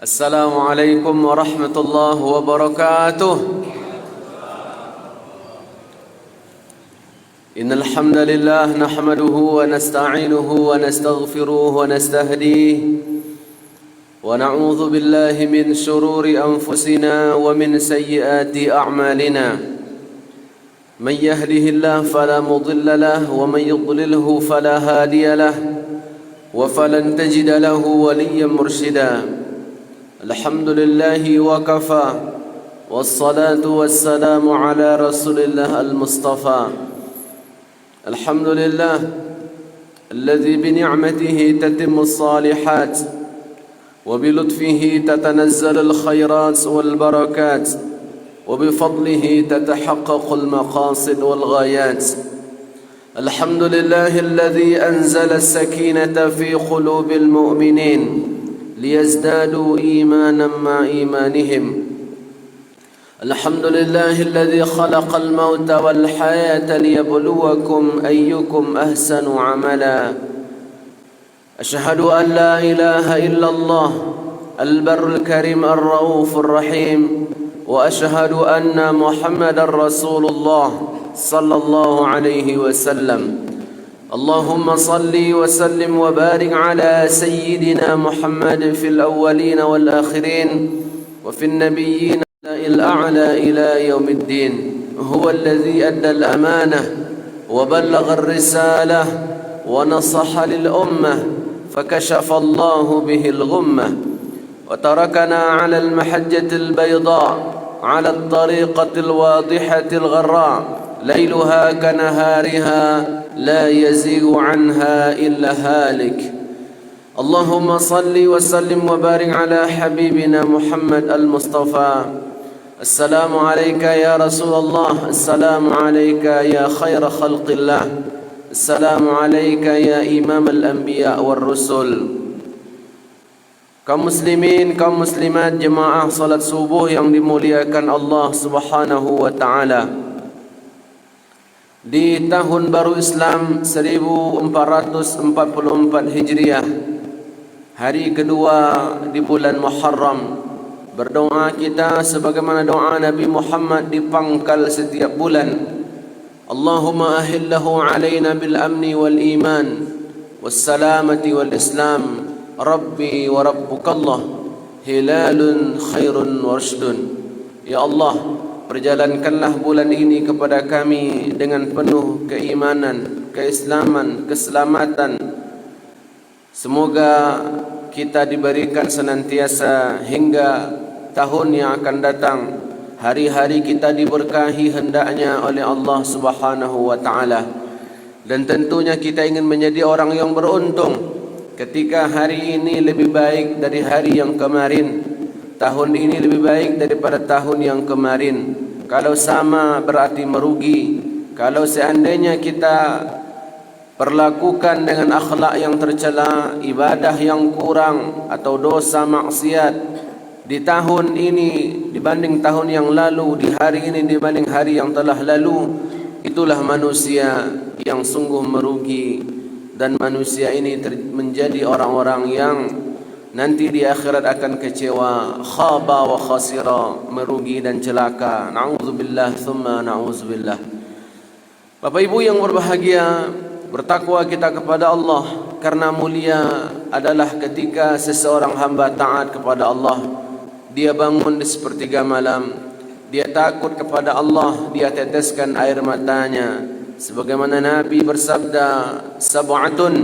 السلام عليكم ورحمة الله وبركاته. إن الحمد لله نحمده ونستعينه ونستغفره ونستهديه ونعوذ بالله من شرور أنفسنا ومن سيئات أعمالنا. من يهده الله فلا مضل له ومن يضلله فلا هادي له وفلن تجد له وليا مرشدا. الحمد لله وكفى والصلاة والسلام على رسول الله المصطفى. الحمد لله الذي بنعمته تتم الصالحات وبلطفه تتنزل الخيرات والبركات وبفضله تتحقق المقاصد والغايات. الحمد لله الذي أنزل السكينة في قلوب المؤمنين ليزدادوا إيمانا مع إيمانهم. الحمد لله الذي خلق الموت والحياة ليبلوكم أيكم أحسن عملا. أشهد أن لا إله إلا الله البر الكريم الرؤوف الرحيم، وأشهد أن محمدا رسول الله صلى الله عليه وسلم. اللهم صل وسلم وبارك على سيدنا محمد في الأولين والآخرين وفي النبيين الأعلى إلى يوم الدين. هو الذي أدى الأمانة وبلغ الرسالة ونصح للأمة فكشف الله به الغمة وتركنا على المحجة البيضاء على الطريقة الواضحة الغراء ليلها كنهارها لا يزيغ عنها إلا هالك. اللهم صل وسلم وبارك على حبيبنا محمد المصطفى. السلام عليك يا رسول الله، السلام عليك يا خير خلق الله، السلام عليك يا إمام الأنبياء والرسل. Kaum muslimin, kaum muslimat, jemaah salat subuh yang dimuliakan Allah Subhanahu wa taala. Di tahun baru Islam 1444 Hijriah, hari kedua di bulan Muharram, berdoa kita sebagaimana doa Nabi Muhammad di pangkal setiap bulan. Allahumma ahillahu alaina bil amni wal iman was salamati wal islam. Rabbi wa rabbukallah hilalun khairun warsyudun. Ya Allah, perjalankanlah bulan ini kepada kami dengan penuh keimanan, keislaman, keselamatan. Semoga kita diberikan senantiasa hingga tahun yang akan datang, hari-hari kita diberkahi hendaknya oleh Allah Subhanahu wa taala. Dan tentunya kita ingin menjadi orang yang beruntung ketika hari ini lebih baik dari hari yang kemarin, tahun ini lebih baik daripada tahun yang kemarin. Kalau sama berarti merugi. Kalau seandainya kita perlakukan dengan akhlak yang tercela, ibadah yang kurang atau dosa maksiat di tahun ini dibanding tahun yang lalu, di hari ini dibanding hari yang telah lalu, itulah manusia yang sungguh merugi. Dan manusia ini menjadi orang-orang yang nanti di akhirat akan kecewa, khaba wa khasira, merugi dan celaka. Na'udzubillah thumma na'udzubillah. Bapak Ibu yang berbahagia, bertakwa kita kepada Allah, karena mulia adalah ketika seseorang hamba taat kepada Allah. Dia bangun di sepertiga malam, dia takut kepada Allah, dia teteskan air matanya. Sebagaimana Nabi bersabda, sab'atun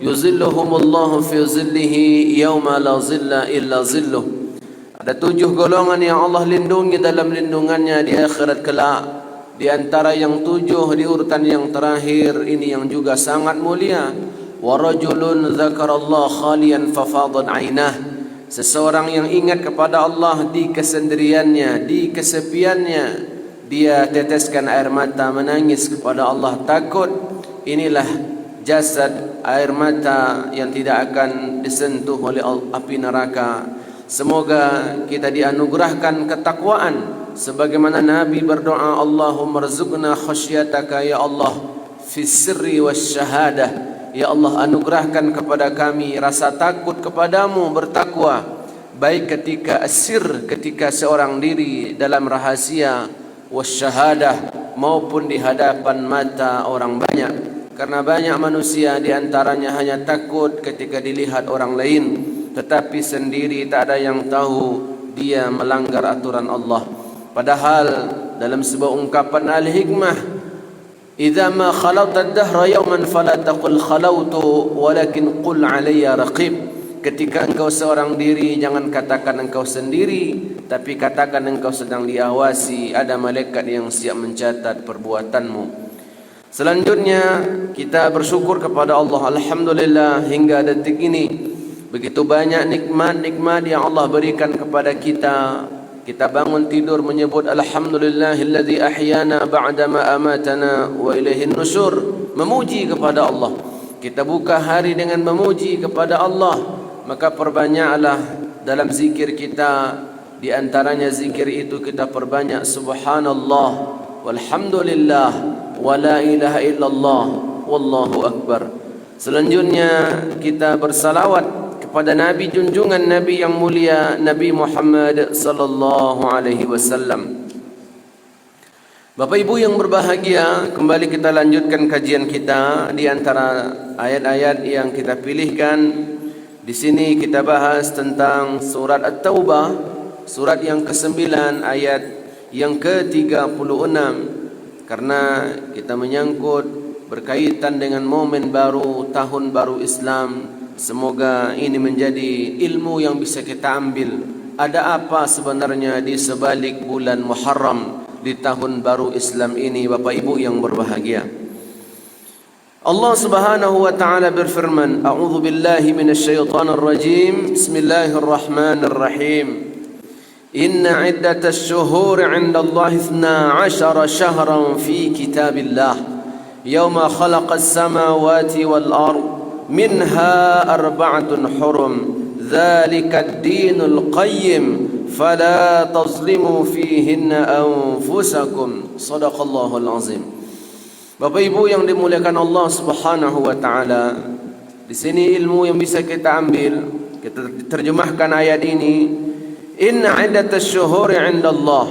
yuzilluhumullahu fi zillihi yawma la zilla illa zilluh. Ada 7 golongan yang Allah lindungi dalam lindungannya di akhirat kelak. Di antara yang 7 di urutan yang terakhir ini yang juga sangat mulia. Wa rajulun dzakarallaha khalian fafadat 'ainah. Seseorang yang ingat kepada Allah di kesendiriannya, di kesepiannya, dia teteskan air mata, menangis kepada Allah, takut. Inilah jasad air mata yang tidak akan disentuh oleh api neraka. Semoga kita dianugerahkan ketakwaan sebagaimana Nabi berdoa, Allahumma rzuqna khasyataka ya Allah fis sirri was syahadah. Ya Allah, anugerahkan kepada kami rasa takut kepadamu, bertakwa baik ketika asir, ketika seorang diri dalam rahasia, wasyahadah, maupun di hadapan mata orang banyak. Karena banyak manusia di antaranya hanya takut ketika dilihat orang lain, tetapi sendiri tak ada yang tahu dia melanggar aturan Allah. Padahal dalam sebuah ungkapan al-hikmah, idza ma khalawta ad-dahra yawman fala taqul khalawtu walakin qul alayya raqib. Ketika engkau seorang diri, jangan katakan engkau sendiri, tapi katakan engkau sedang diawasi, ada malaikat yang siap mencatat perbuatanmu. Selanjutnya kita bersyukur kepada Allah. Alhamdulillah, hingga detik ini begitu banyak nikmat-nikmat yang Allah berikan kepada kita. Kita bangun tidur menyebut alhamdulillahilladzi ahyana ba'dama amatana wa ilaihin nusyur, memuji kepada Allah. Kita buka hari dengan memuji kepada Allah. Maka perbanyaklah dalam zikir kita. Di antaranya zikir itu kita perbanyak subhanallah, walhamdulillah, wa la ilaha illallah, wallahu akbar. Selanjutnya kita bersalawat kepada Nabi junjungan Nabi yang mulia, Nabi Muhammad sallallahu alaihi wasallam. Bapak Ibu yang berbahagia, kembali kita lanjutkan kajian kita. Di antara ayat-ayat yang kita pilihkan di sini kita bahas tentang surat At-Taubah, surat yang ke-9 ayat yang ke-36. Karena kita menyangkut berkaitan dengan momen baru, tahun baru Islam. Semoga ini menjadi ilmu yang bisa kita ambil. Ada apa sebenarnya di sebalik bulan Muharram di tahun baru Islam ini, Bapak Ibu yang berbahagia? Allah Subhanahu wa taala berfirman, A'udzu billahi minasyaitonir rajim. Bismillahirrahmanirrahim. Inna 'iddatasy syuhuri 'indallahi 12 syahran fi kitabillah yauma khalaqas samawati wal ard minha arba'atun hurum dzalikad dinul qayyim fala tazlimu fihinna anfusakum. Shadaqallahul azim. Bapak Ibu yang dimuliakan Allah Subhanahu wa taala, di sini ilmu yang bisa kita ambil. Kita terjemahkan ayat ini, inna 'iddatasy syuhuri 'indallah,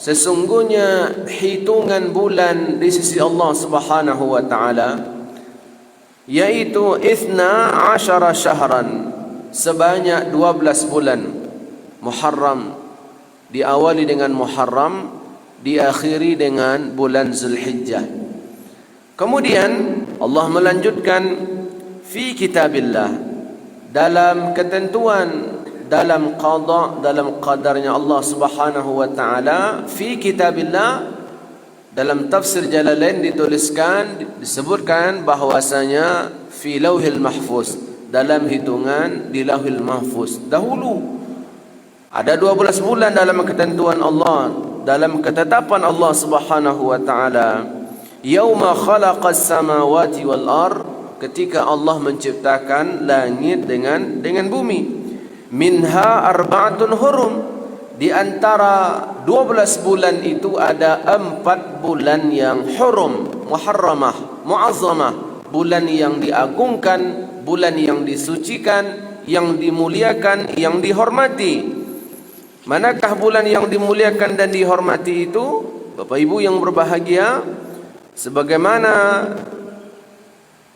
sesungguhnya hitungan bulan di sisi Allah Subhanahu wa taala yaitu 12 syahran, sebanyak 12 bulan. Muharram, diawali dengan Muharram, diakhiri dengan bulan Zulhijjah. Kemudian Allah melanjutkan fi kitabillah, dalam ketentuan, dalam qada, dalam qadarnya Allah Subhanahu wa taala. Fi kitabillah, dalam tafsir Jalalain dituliskan, disebutkan bahwasanya fi lauhil mahfuz, dalam hitungan di lauhil mahfuz. Dahulu ada 12 bulan dalam ketentuan Allah, dalam ketetapan Allah Subhanahu wa taala. Yauma khalaqas samawati wal ard, ketika Allah menciptakan langit dengan bumi. Minha arba'atun hurum, di antara 12 bulan itu ada 4 bulan yang hurum, muharramah, muazzamah, bulan yang diagungkan, bulan yang disucikan, yang dimuliakan, yang dihormati. Manakah bulan yang dimuliakan dan dihormati itu? Bapak Ibu yang berbahagia, sebagaimana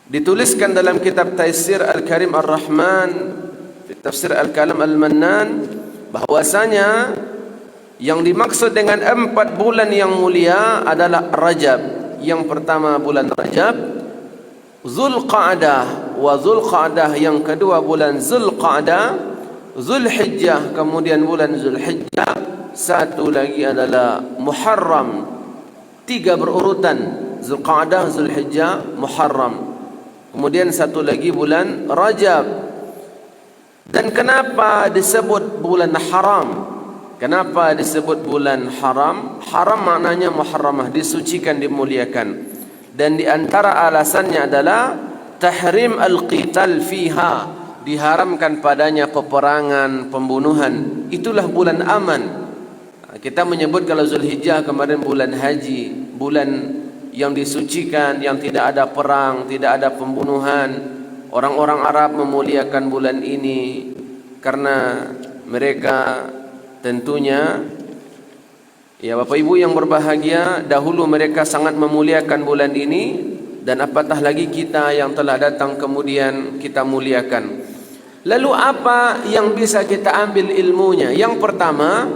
dituliskan dalam kitab Taisir Al-Karim Ar-Rahman, Tafsir Al-Kalam Al-Mannan, bahwasanya yang dimaksud dengan 4 bulan yang mulia adalah Rajab. Yang pertama bulan Rajab, Zulqa'dah, wa Zulqa'dah yang kedua bulan Zulqa'dah, Zulhijjah, kemudian bulan Zulhijjah, satu lagi adalah Muharram. 3 berurutan, Zulqa'dah, Zulhijjah, Muharram. Kemudian satu lagi bulan Rajab. Dan kenapa disebut bulan haram? Kenapa disebut bulan haram? Haram maknanya muharramah, disucikan, dimuliakan. Dan di antara alasannya adalah tahrim al-qital fiha, diharamkan padanya peperangan, pembunuhan. Itulah bulan aman. Kita menyebut kalau Zulhijjah kemarin bulan haji, bulan yang disucikan, yang tidak ada perang, tidak ada pembunuhan. Orang-orang Arab memuliakan bulan ini karena mereka tentunya, ya Bapak Ibu yang berbahagia, dahulu mereka sangat memuliakan bulan ini, dan apatah lagi kita yang telah datang kemudian kita muliakan. Lalu apa yang bisa kita ambil ilmunya? Yang pertama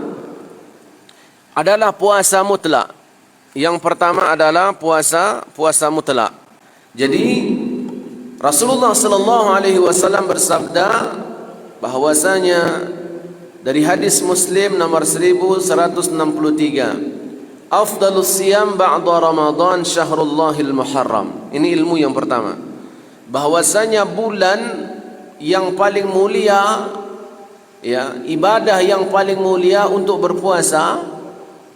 adalah puasa mutlak. Yang pertama adalah puasa mutlak. Jadi Rasulullah sallallahu alaihi wasallam bersabda bahwasanya dari hadis Muslim nomor 1163, afdalus siyam ba'da Ramadan syahrullahil muharram. Ini ilmu yang pertama, bahwasanya bulan yang paling mulia, ya, ibadah yang paling mulia untuk berpuasa,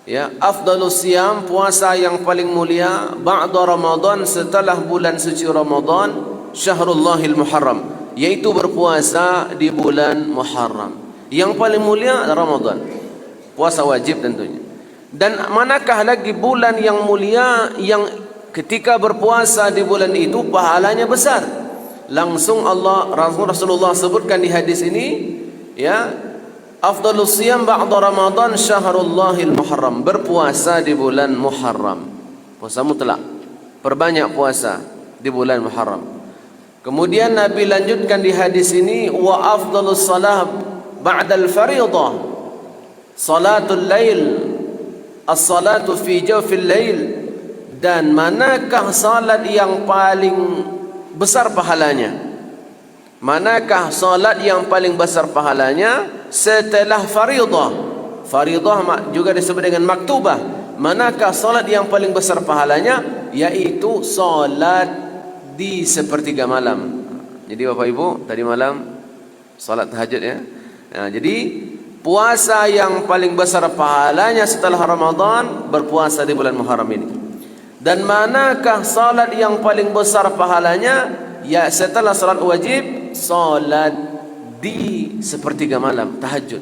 ya, afdalus siyam, puasa yang paling mulia ba'da Ramadan, setelah bulan suci Ramadan, syahrullahil muharram, yaitu berpuasa di bulan Muharram. Yang paling mulia Ramadan, puasa wajib tentunya. Dan manakah lagi bulan yang mulia yang ketika berpuasa di bulan itu pahalanya besar? Langsung Rasulullah sebutkan di hadis ini, ya, afdalus siyam ba'da Ramadan syahrullahil muharram, berpuasa di bulan Muharram, puasa mutlak, perbanyak puasa di bulan Muharram. Kemudian Nabi lanjutkan di hadis ini, wa afdalus salah ba'dal fariḍah salatul lail, as-salatu fi jawfil lail, dan manakah salat yang paling besar pahalanya? Manakah salat yang paling besar pahalanya setelah fariḍah? Fariḍah juga disebut dengan maktubah. Manakah salat yang paling besar pahalanya? Yaitu salat di sepertiga malam. Jadi Bapak Ibu, tadi malam salat tahajud, ya. Nah, jadi puasa yang paling besar pahalanya setelah Ramadan berpuasa di bulan Muharram ini. Dan manakah salat yang paling besar pahalanya? Ya, setelah salat wajib, salat di sepertiga malam, tahajud.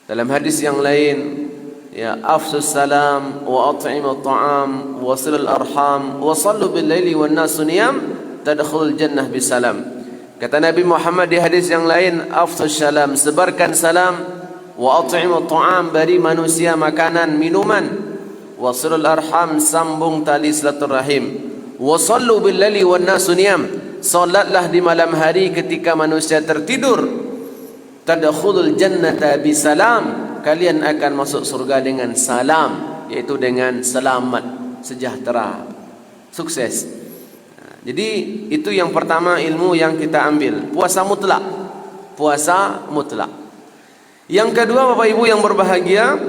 Dalam hadis yang lain, ya, afsus salam wa at'imut ta'am wa silul arham wa sallu bil laili wan nasu niyam tadkhulul jannah bisalam. Kata Nabi Muhammad di hadis yang lain, afsus salam, sebarkan salam, wa at'imut ta'am, beri manusia makanan minuman, wa silul arham, sambung tali silaturahim, wa sallu bil laili wan nasu niyam, salatlah di malam hari ketika manusia tertidur, tadkhulul jannata bisalam, kalian akan masuk surga dengan salam, yaitu dengan selamat, sejahtera, sukses. Jadi itu yang pertama ilmu yang kita ambil, puasa mutlak, puasa mutlak. Yang kedua Bapak Ibu yang berbahagia,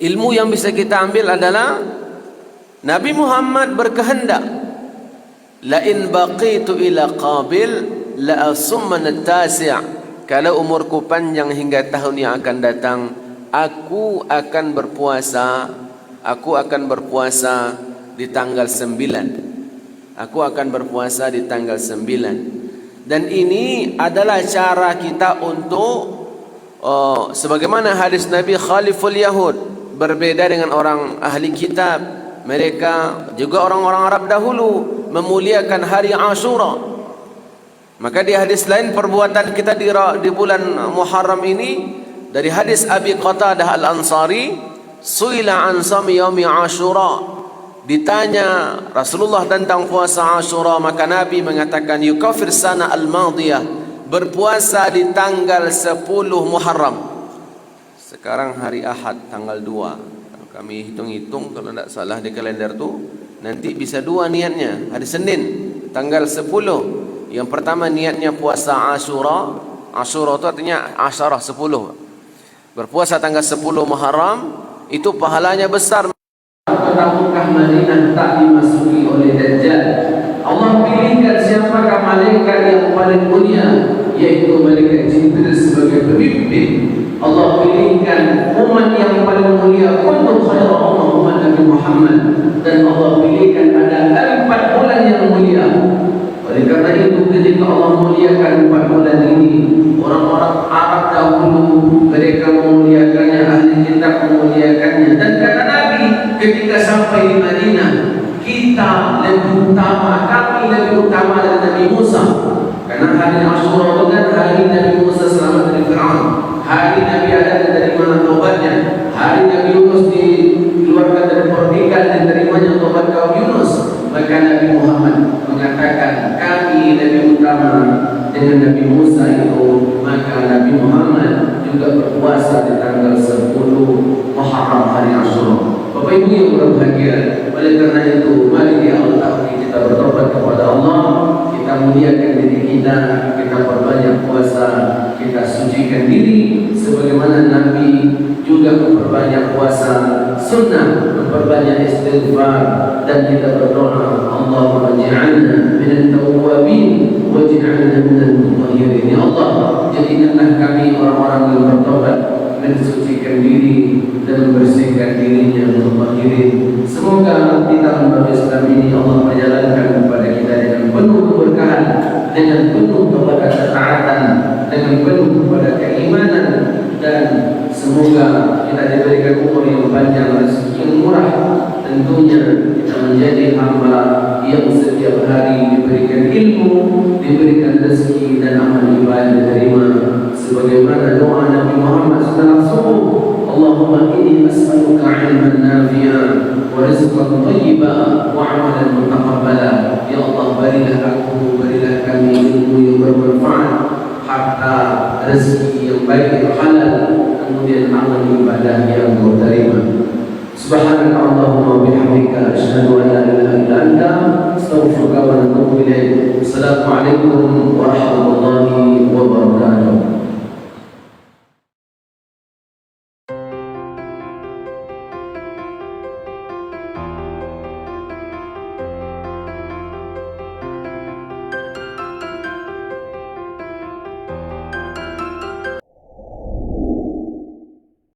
ilmu yang bisa kita ambil adalah Nabi Muhammad berkehendak, la in baqitu ila qabil la asumman at-tasi', kalau umurku panjang hingga tahun yang akan datang, aku akan berpuasa di tanggal 9. Aku akan berpuasa di tanggal 9. Dan ini adalah cara kita untuk sebagaimana hadis Nabi, khaliful Yahud, berbeda dengan orang ahli kitab. Mereka juga orang-orang Arab dahulu memuliakan hari Ashura. Maka di hadis lain, perbuatan kita di bulan Muharram ini, dari hadis Abi Qatadah Al-Ansari, suila an sami yaumi Ashura, ditanya Rasulullah tentang puasa Ashura, maka Nabi mengatakan yukafir sana al-madiyah, berpuasa di tanggal 10 Muharram. Sekarang hari Ahad tanggal 2. Kami hitung-hitung, kalau tidak salah di kalender tu nanti bisa 2 niatnya. Hari Senin tanggal 10. Yang pertama niatnya puasa Ashura. Ashura itu artinya Asyarah 10. Berpuasa tanggal 10 Muharram itu pahalanya besar. Tahukah Madinah tak dimasuki oleh Dajjal? Allah pilihkan siapakah malaikat yang paling mulia, yaitu malaikat Jibril sebagai pemimpin. Allah pilihkan umat yang paling mulia, kuntum khairu umat Nabi Muhammad, dan Allah pilihkan ada 4 bulan yang mulia. Oleh karena itu ketika Allah muliakan 4 bulan ini, orang-orang Arab dahulu mereka memuliakannya, ahli kitab memuliakannya, dan kata Nabi ketika sampai di Madinah, kita lebih utama, kami lebih utama dari Nabi Musa, karena hari Ashura itu kan hari Nabi Musa selamat dari Fir'aun. keadaan diterima taubatnya. Hari Nabi Yunus dikeluarkan dari perdikan dan terimanya taubat kaum Yunus. Maka Nabi Muhammad mengatakan, kami Nabi utama dengan Nabi Musa itu, maka Nabi Muhammad juga berpuasa di tanggal 10 Muharram hari Asyura. Bapak Ibu yang berbahagia, oleh karena itu mari di awal tahun ini kita bertobat kepada Allah, kita muliakan diri kita, kita perbanyak puasa, kita sucikan diri sebagaimana Nabi juga memperbanyak puasa sunnah, memperbanyak istighfar, dan kita berdoa, Allahumma ij'alna minat tawwabin waj'alna minal mutahhirin. Ya Allah, jadikanlah kami orang-orang yang bertobat, mensucikan diri dan membersihkan dirinya, mutahhirin. Semoga di tahun baru Islam ini Allah menjalankan kepada kita dengan penuh keberkahan, dengan penuh kepada ketaatan, dengan penuh kepada keimanan, dan semoga kita diberikan umur yang panjang, rezeki yang murah. Tentunya kita menjadi hamba yang setiap hari diberikan ilmu, diberikan rezeki dan amal ibadah diterima sebagaimana doa Nabi Muhammad SAW. Allahumma inni as'aluka ilman nafi'an wa rizqan thayyiban wa amalan mutaqabbala. Ya Allah, berilah aku, berilah kami ilmu yang bermanfaat, harta, rezeki yang baik yang halal, kemudian amal ibadah yang Kau terima. Subhanaka Allahumma wa bihamdika asyhadu an la ilaha illa anta astaghfiruka wa atubu ilaik. Assalamualaikum warahmatullahi wabarakatuh.